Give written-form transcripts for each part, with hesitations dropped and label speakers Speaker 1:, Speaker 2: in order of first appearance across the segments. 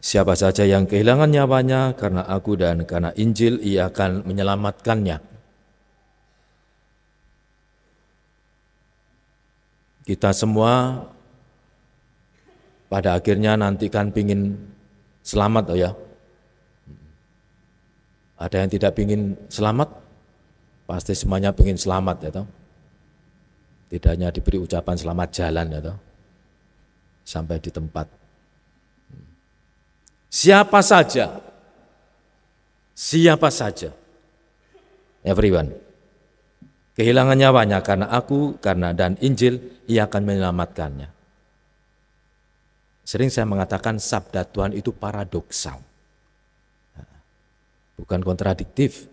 Speaker 1: Siapa saja yang kehilangan nyawanya karena aku dan karena Injil, ia akan menyelamatkannya. Kita semua pada akhirnya nanti kan pingin selamat, ya. Ada yang tidak pingin selamat? Pasti semuanya pingin selamat, ya toh. Tidak hanya diberi ucapan selamat jalan, ya toh, sampai di tempat. Siapa saja, everyone, kehilangan nyawanya karena aku, karena dan Injil, ia akan menyelamatkannya. Sering saya mengatakan sabda Tuhan itu paradoksal, bukan kontradiktif.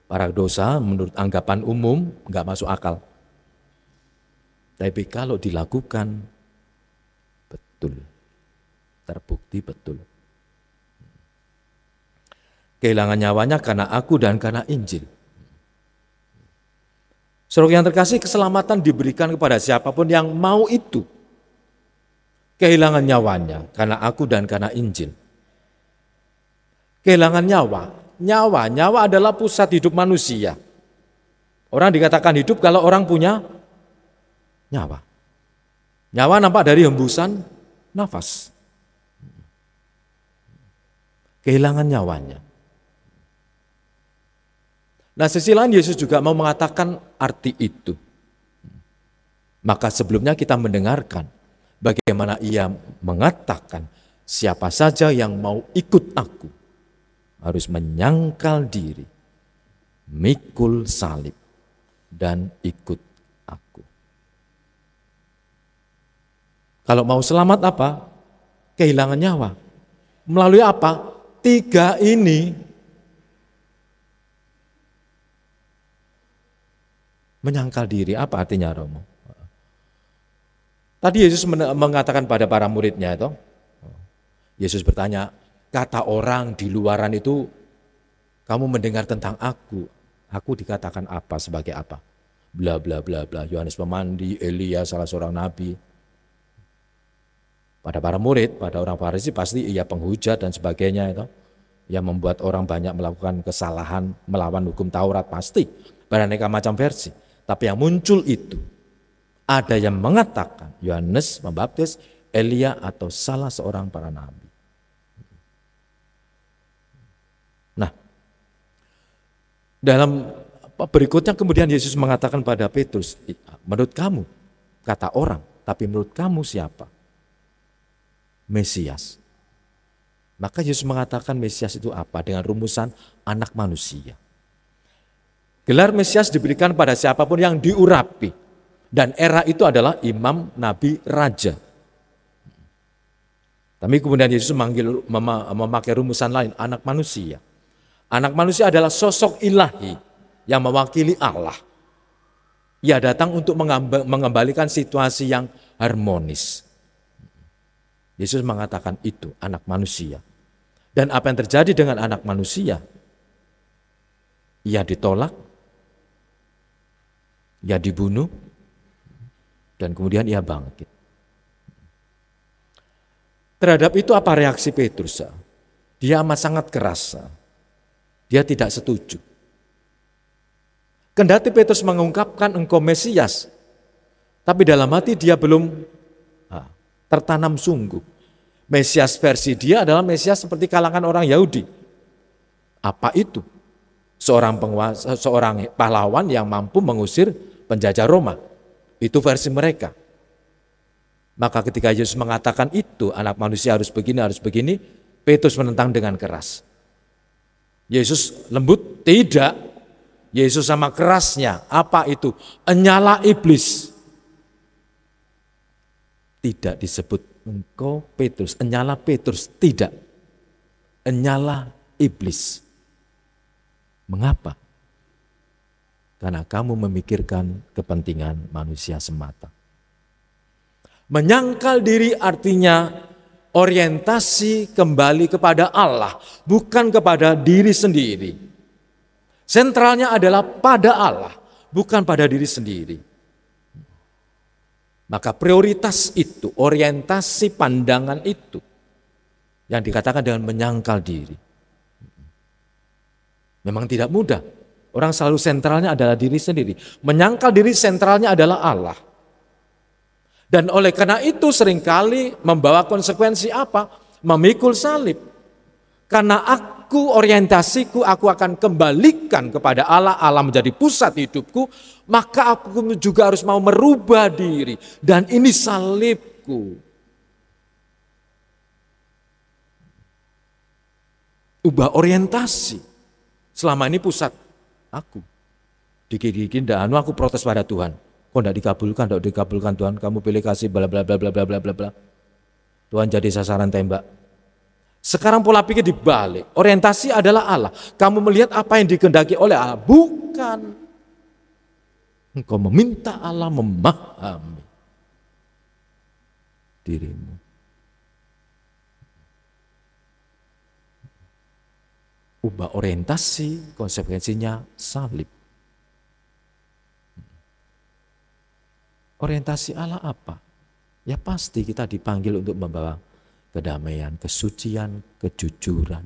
Speaker 1: Paradoksa menurut anggapan umum enggak masuk akal. Tapi kalau dilakukan betul, terbukti betul. Kehilangan nyawanya karena aku dan karena Injil. Saudara yang terkasih, keselamatan diberikan kepada siapapun yang mau itu. Kehilangan nyawanya karena aku dan karena Injil. Kehilangan nyawa adalah pusat hidup manusia. Orang dikatakan hidup kalau orang punya nyawa. Nyawa nampak dari hembusan nafas. Kehilangan nyawanya. Nah, sisi lain Yesus juga mau mengatakan arti itu. Maka sebelumnya kita mendengarkan bagaimana ia mengatakan, siapa saja yang mau ikut aku harus menyangkal diri, mikul salib, dan ikut aku. Kalau mau selamat apa? Kehilangan nyawa. Melalui apa? 3 ini. Menyangkal diri, apa artinya, Romo? Tadi Yesus mengatakan pada para muridnya itu, Yesus bertanya, kata orang di luaran itu, kamu mendengar tentang aku dikatakan apa, sebagai apa? Bla bla bla bla, Yohanes Pemandi, Elia, salah seorang nabi. Pada para murid, pada orang Farisi pasti ia penghujat dan sebagainya itu, yang membuat orang banyak melakukan kesalahan, melawan hukum Taurat, pasti beraneka macam versi. Tapi yang muncul itu, ada yang mengatakan Yohanes Pembaptis, Elia, atau salah seorang para nabi. Nah, dalam berikutnya kemudian Yesus mengatakan pada Petrus, menurut kamu, kata orang, tapi menurut kamu siapa? Mesias. Maka Yesus mengatakan Mesias itu apa? Dengan rumusan anak manusia. Gelar Mesias diberikan pada siapapun yang diurapi. Dan era itu adalah imam, nabi, raja. Tapi kemudian Yesus memakai rumusan lain, anak manusia. Anak manusia adalah sosok ilahi yang mewakili Allah. Ia datang untuk mengembalikan situasi yang harmonis. Yesus mengatakan itu anak manusia. Dan apa yang terjadi dengan anak manusia? Ia ditolak, ia dibunuh, dan kemudian ia bangkit. Terhadap itu apa reaksi Petrus? Dia amat sangat keras. Dia tidak setuju. Kendati Petrus mengungkapkan engkau Mesias, tapi dalam hati dia belum tertanam sungguh. Mesias versi dia adalah Mesias seperti kalangan orang Yahudi. Apa itu? Seorang penguasa, seorang pahlawan yang mampu mengusir penjajah Roma. Itu versi mereka. Maka ketika Yesus mengatakan itu, anak manusia harus begini, Petrus menentang dengan keras. Yesus lembut? Tidak. Yesus sama kerasnya, apa itu? Enyala iblis. Tidak disebut engkau Petrus, enyala Petrus, tidak. Enyala iblis. Mengapa? Karena kamu memikirkan kepentingan manusia semata. Menyangkal diri artinya orientasi kembali kepada Allah, bukan kepada diri sendiri. Sentralnya adalah pada Allah, bukan pada diri sendiri. Maka prioritas itu, orientasi pandangan itu yang dikatakan dengan menyangkal diri. Memang tidak mudah. Orang selalu sentralnya adalah diri sendiri. Menyangkal diri sentralnya adalah Allah. Dan oleh karena itu seringkali membawa konsekuensi apa? Memikul salib. Karena aku orientasiku, aku akan kembalikan kepada Allah. Allah menjadi pusat hidupku. Maka aku juga harus mau merubah diri. Dan ini salibku. Ubah orientasi. Selama ini pusat aku. Dikit-dikit aku protes pada Tuhan. Kok tidak dikabulkan Tuhan. Kamu pilih kasih bla bla bla bla bla bla bla. Tuhan jadi sasaran tembak. Sekarang pola pikir dibalik. Orientasi adalah Allah. Kamu melihat apa yang dikehendaki oleh Allah. Bukan. Engkau meminta Allah memahami dirimu. Ubah orientasi, konsekuensinya salib. Orientasi Allah apa? Ya pasti kita dipanggil untuk membawa kedamaian, kesucian, kejujuran,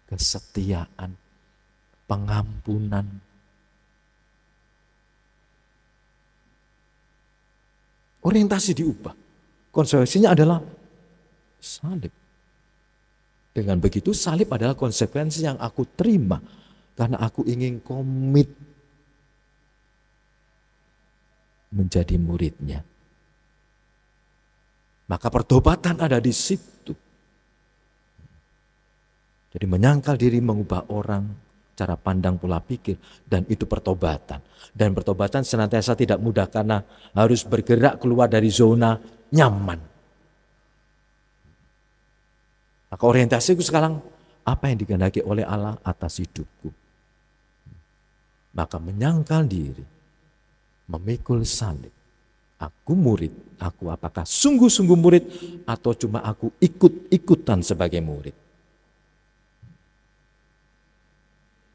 Speaker 1: kesetiaan, pengampunan. Orientasi diubah. Konsekuensinya adalah salib. Dengan begitu salib adalah konsekuensi yang aku terima. Karena aku ingin komit menjadi muridnya. Maka pertobatan ada di situ. Jadi menyangkal diri, mengubah orang, cara pandang, pola pikir, dan itu pertobatan. Dan pertobatan senantiasa tidak mudah karena harus bergerak keluar dari zona nyaman. Maka orientasiku sekarang, apa yang dikehendaki oleh Allah atas hidupku. Maka menyangkal diri, memikul salib. Aku murid, aku apakah sungguh-sungguh murid atau cuma aku ikut-ikutan sebagai murid.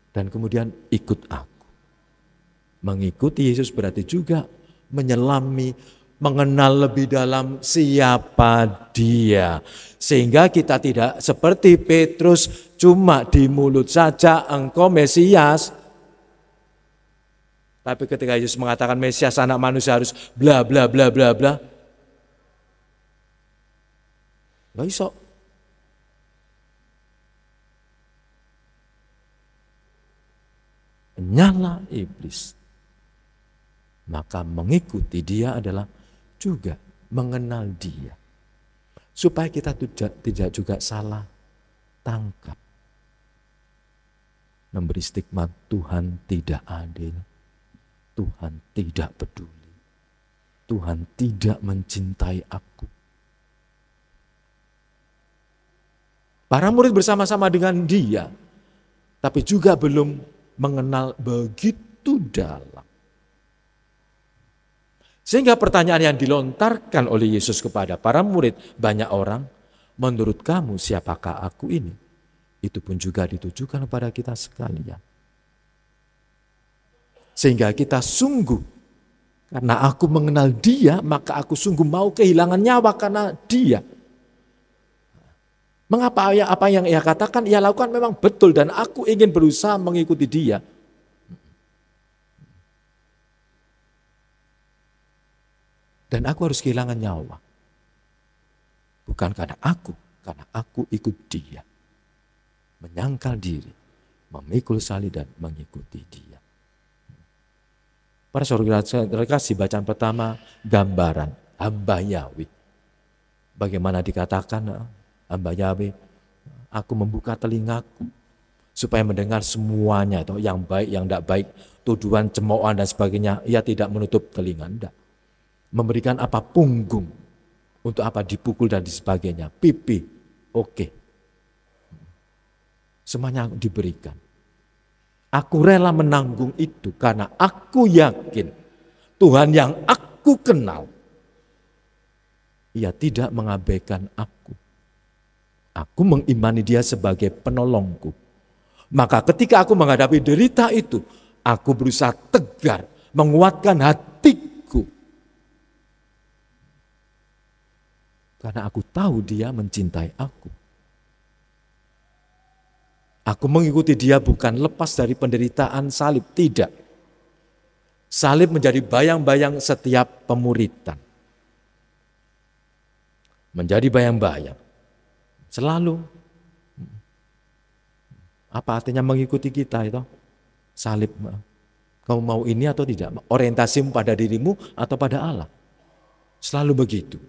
Speaker 1: Dan kemudian ikut aku. Mengikuti Yesus berarti juga menyelami, mengenal lebih dalam siapa Dia. Sehingga kita tidak seperti Petrus cuma di mulut saja engkau Mesias. Tapi ketika Yesus mengatakan Mesias anak manusia harus bla bla bla bla bla. Gak iso. Nyala iblis. Maka mengikuti Dia adalah juga mengenal Dia. Supaya kita tidak juga salah tangkap. Memberi stigma Tuhan tidak adil. Tuhan tidak peduli. Tuhan tidak mencintai aku. Para murid bersama-sama dengan Dia. Tapi juga belum mengenal begitu dalam. Sehingga pertanyaan yang dilontarkan oleh Yesus kepada para murid banyak orang, menurut kamu siapakah aku ini? Itu pun juga ditujukan kepada kita sekalian. Sehingga kita sungguh, karena aku mengenal Dia, maka aku sungguh mau kehilangan nyawa karena Dia. Mengapa apa yang Ia katakan, Ia lakukan memang betul dan aku ingin berusaha mengikuti Dia. Dan aku harus kehilangan nyawa. Bukan karena aku ikut Dia. Menyangkal diri, memikul salib dan mengikuti Dia. Para saudara kasih, bacaan pertama gambaran hamba Yahweh. Bagaimana dikatakan hamba Yahweh, aku membuka telingaku supaya mendengar semuanya, atau yang baik, yang tidak baik, tuduhan, cemoohan dan sebagainya. Ia tidak menutup telinga, tidak. Memberikan apa? Punggung. Untuk apa? Dipukul dan sebagainya. Pipi, oke. Semuanya diberikan. Aku rela menanggung itu karena aku yakin Tuhan yang aku kenal, Ia tidak mengabaikan aku. Aku mengimani Dia sebagai penolongku. Maka ketika aku menghadapi derita itu, aku berusaha tegar, menguatkan hatiku. Karena aku tahu dia mencintai aku. Aku mengikuti dia bukan lepas dari penderitaan salib, tidak. Salib menjadi bayang-bayang setiap pemuritan. Menjadi bayang-bayang. Selalu. Apa artinya mengikuti kita itu? Salib. Kau mau ini atau tidak? Orientasimu pada dirimu atau pada Allah? Selalu begitu.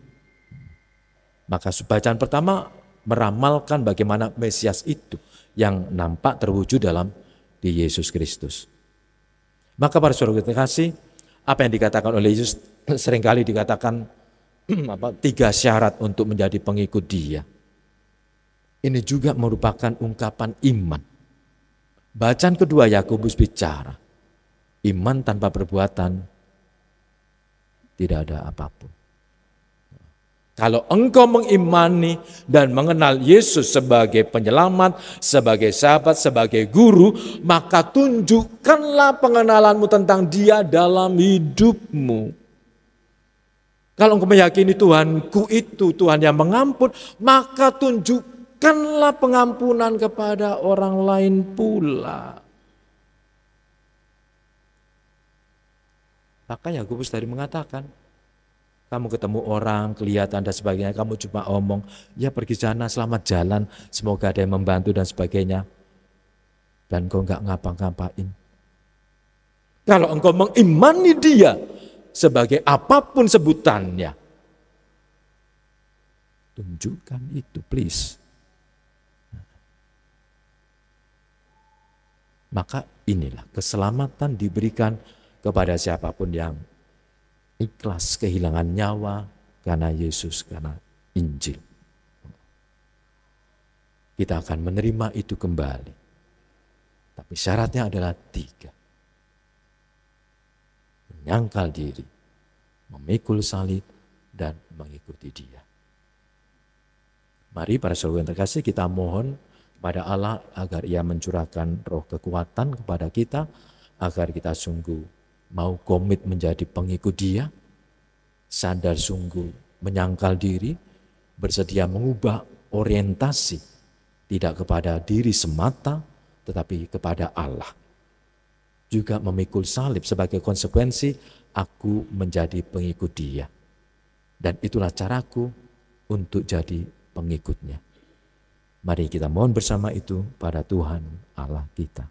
Speaker 1: Maka bacaan pertama meramalkan bagaimana Mesias itu yang nampak terwujud dalam di Yesus Kristus. Maka para saudara kasih, apa yang dikatakan oleh Yesus seringkali dikatakan 3 syarat untuk menjadi pengikut Dia. Ini juga merupakan ungkapan iman. Bacaan kedua Yakobus bicara, iman tanpa perbuatan tidak ada apapun. Kalau engkau mengimani dan mengenal Yesus sebagai penyelamat, sebagai sahabat, sebagai guru, maka tunjukkanlah pengenalanmu tentang Dia dalam hidupmu. Kalau engkau meyakini Tuhanku itu Tuhan yang mengampun, maka tunjukkanlah pengampunan kepada orang lain pula. Maka Yakobus tadi mengatakan, kamu ketemu orang, kelihatan dan sebagainya, kamu cuma omong, ya pergi sana, selamat jalan, semoga ada yang membantu dan sebagainya. Dan kau enggak ngapa-ngapain. Kalau engkau mengimani Dia sebagai apapun sebutannya, tunjukkan itu, please. Maka inilah keselamatan diberikan kepada siapapun yang ikhlas kehilangan nyawa karena Yesus, karena Injil. Kita akan menerima itu kembali. Tapi syaratnya adalah 3. Menyangkal diri, memikul salib, dan mengikuti Dia. Mari para saudara yang terkasih, kita mohon pada Allah agar Ia mencurahkan roh kekuatan kepada kita, agar kita sungguh mau komit menjadi pengikut Dia, sadar sungguh menyangkal diri, bersedia mengubah orientasi, tidak kepada diri semata, tetapi kepada Allah. Juga memikul salib sebagai konsekuensi, aku menjadi pengikut Dia. Dan itulah caraku untuk jadi pengikutnya. Mari kita mohon bersama itu pada Tuhan Allah kita.